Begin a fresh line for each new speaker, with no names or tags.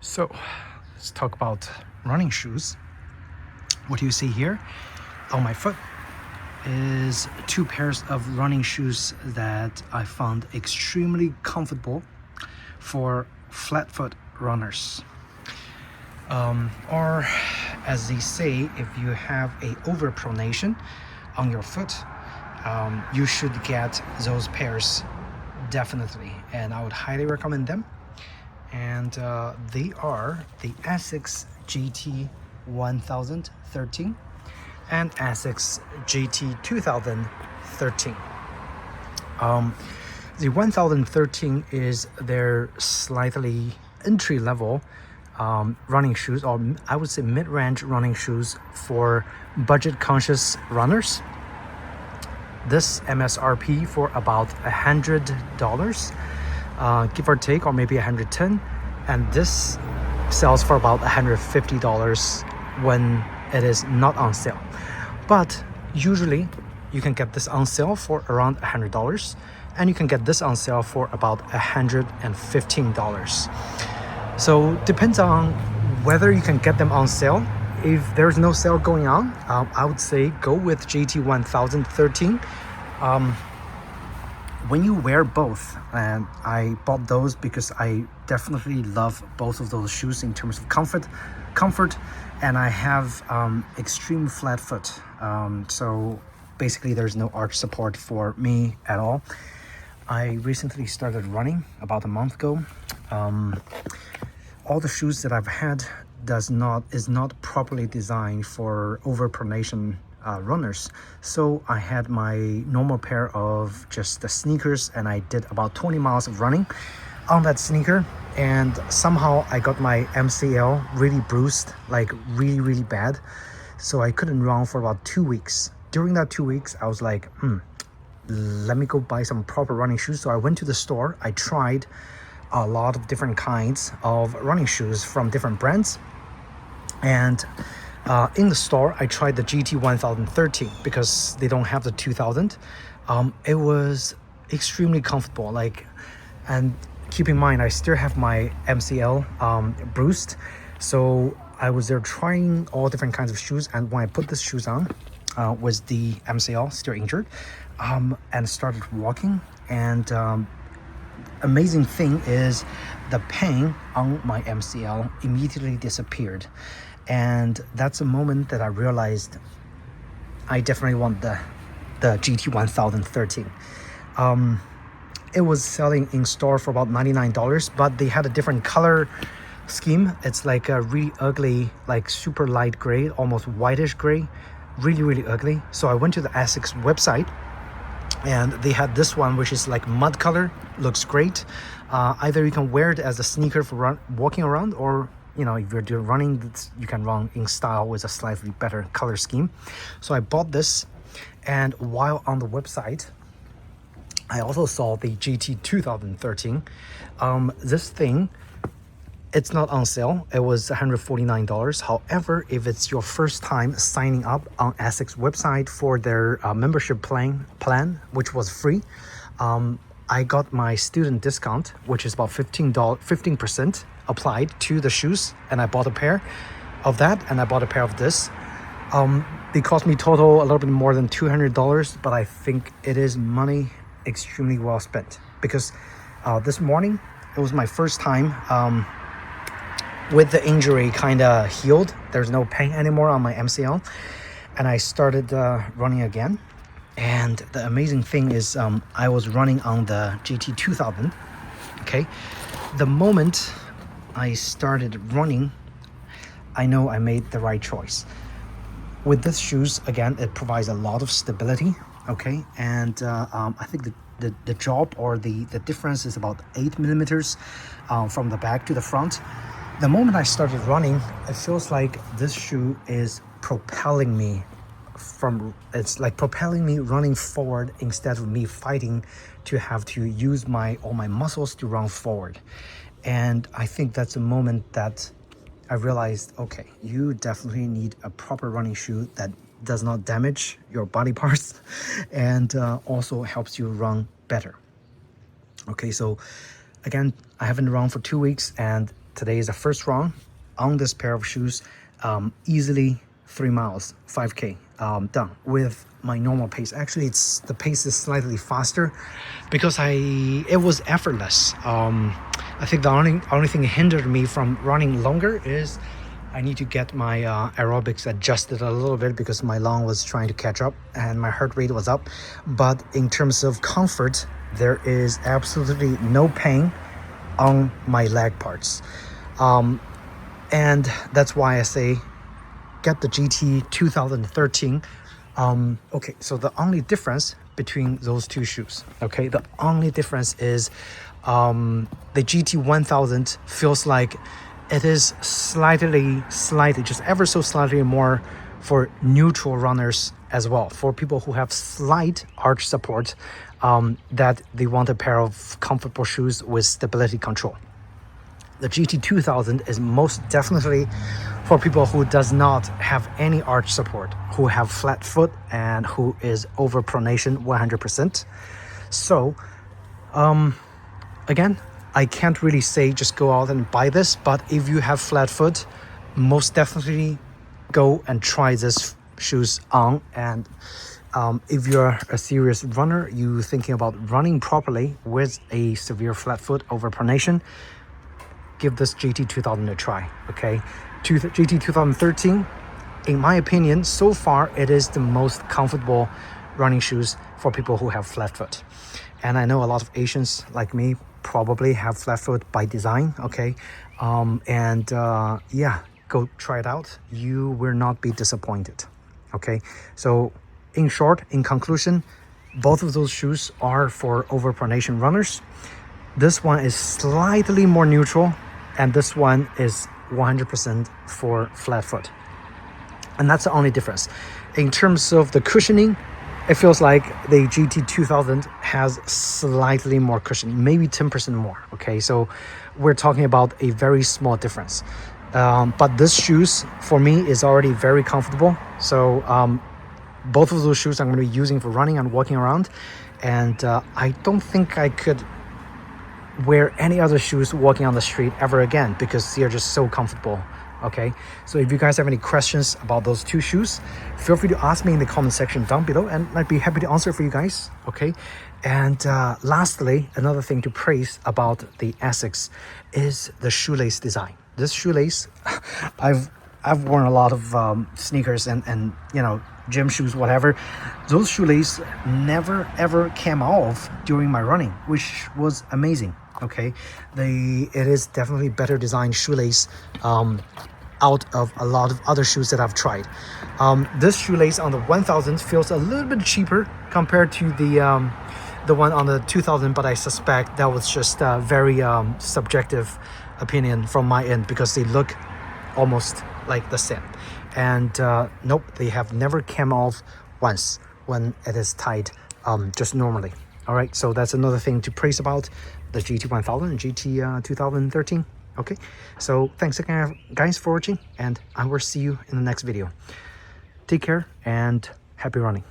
So let's talk about running shoes. What you see here on my foot is two pairs of running shoes that I found extremely comfortable for flat foot runners. Or as they say, if you have a overpronation on your foot, you should get those pairs definitely, and I would highly recommend them. And they are the ASICS GT-1000 13 and ASICS GT-2000 13. The 1013 is their slightly entry-level running shoes, or I would say mid-range running shoes for budget-conscious runners. This MSRP for about $100, give or take, or maybe 110, and this sells for about $150 when it is not on sale. But usually you can get this on sale for around $100, and you can get this on sale for about $115. So depends on whether you can get them on sale. If there's no sale going on, I would say go with GT-1000 13. When you wear both, and I bought those because I definitely love both of those shoes in terms of comfort, and I have extreme flat foot, so basically there's no arch support for me at all. I recently started running about a month ago. All the shoes that I've had is not properly designed for overpronation runners, so I had my normal pair of just the sneakers, and I did about 20 miles of running on that sneaker, and somehow I got my MCL really bruised, like really bad, so I couldn't run for about 2 weeks. During that 2 weeks I was like, let me go buy some proper running shoes. So I went to the store, I tried a lot of different kinds of running shoes from different brands, and in the store I tried the GT-1000 13 because they don't have the 2000. It was extremely comfortable, and keep in mind I still have my MCL bruised, so I was there trying all different kinds of shoes, and when I put these shoes on with the MCL still injured, and started walking, and amazing thing is the pain on my MCL immediately disappeared. And that's a moment that I realized I definitely want the GT-1000 13. It was selling in store for about $99, but they had a different color scheme. It's like a really ugly, like super light gray, almost whitish gray, really ugly. So I went to the ASICS website, and they had this one which is like mud color, looks great. Either you can wear it as a sneaker for walking around, or if you're doing running, you can run in style with a slightly better color scheme. So I bought this, and while on the website I also saw the GT-2000 13. This thing, it's not on sale. It was $149. However, if it's your first time signing up on ASICS website for their membership plan, which was free, I got my student discount, which is about $15% applied to the shoes, and I bought a pair of that, and I bought a pair of this. They cost me total a little bit more than $200, but I think it is money extremely well spent, because this morning it was my first time with the injury kind of healed. There's no pain anymore on my MCL, and I started running again. And the amazing thing is I was running on the GT-2000. Okay, the moment I started running, I know I made the right choice. With this shoes, again, it provides a lot of stability. Okay, and I think the job, or the difference, is about 8 millimeters from the back to the front. The moment I started running, it feels like this shoe is propelling me running forward, instead of me fighting to have to use all my muscles to run forward. And I think that's a moment that I realized, okay, you definitely need a proper running shoe that does not damage your body parts, and also helps you run better. Okay, so again, I haven't run for 2 weeks, and today is the first run on this pair of shoes. Easily 3 miles, 5K done with my normal pace. Actually, the pace is slightly faster because it was effortless. I think the only thing that hindered me from running longer is I need to get my aerobics adjusted a little bit because my lung was trying to catch up and my heart rate was up. But in terms of comfort, there is absolutely no pain on my leg parts. And that's why I say get the GT-2013. Okay, so the only difference between those two shoes, okay, the only difference is the GT-1000 feels like it is slightly, just ever so slightly more for neutral runners as well. For people who have slight arch support, that they want a pair of comfortable shoes with stability control. The GT-2000 is most definitely for people who does not have any arch support, who have flat foot and who is overpronation 100%. So, again, I can't really say just go out and buy this, but if you have flat foot, most definitely go and try this shoes on. And if you're a serious runner, you thinking about running properly with a severe flat foot overpronation, give this GT-2000 a try, okay? GT-2013, in my opinion, so far, it is the most comfortable running shoes for people who have flat foot. And I know a lot of Asians like me probably have flat foot by design, okay? Yeah, go try it out. You will not be disappointed, okay? So in short, in conclusion, both of those shoes are for overpronation runners. This one is slightly more neutral, and this one is 100% for flat foot. And that's the only difference. In terms of the cushioning, it feels like the GT-2000 has slightly more cushioning, maybe 10% more, okay? So we're talking about a very small difference. But this shoes, for me, is already very comfortable. So both of those shoes I'm going to be using for running and walking around. And I don't think I could wear any other shoes walking on the street ever again because they are just so comfortable. Okay, so if you guys have any questions about those two shoes, feel free to ask me in the comment section down below and I'd be happy to answer for you guys. Okay, and lastly, another thing to praise about the ASICS is the shoelace design. This shoelace, I've worn a lot of sneakers and you know, gym shoes, whatever. Those shoelace never ever came off during my running, which was amazing. Okay, it is definitely better designed shoelace out of a lot of other shoes that I've tried. This shoelace on the 1000 feels a little bit cheaper compared to the one on the 2000, but I suspect that was just a very subjective opinion from my end because they look almost like the same. And nope, they have never come off once when it is tied just normally. All right, so that's another thing to praise about the GT-1000 and GT-2013. Okay, so thanks again, guys, for watching, and I will see you in the next video. Take care and happy running.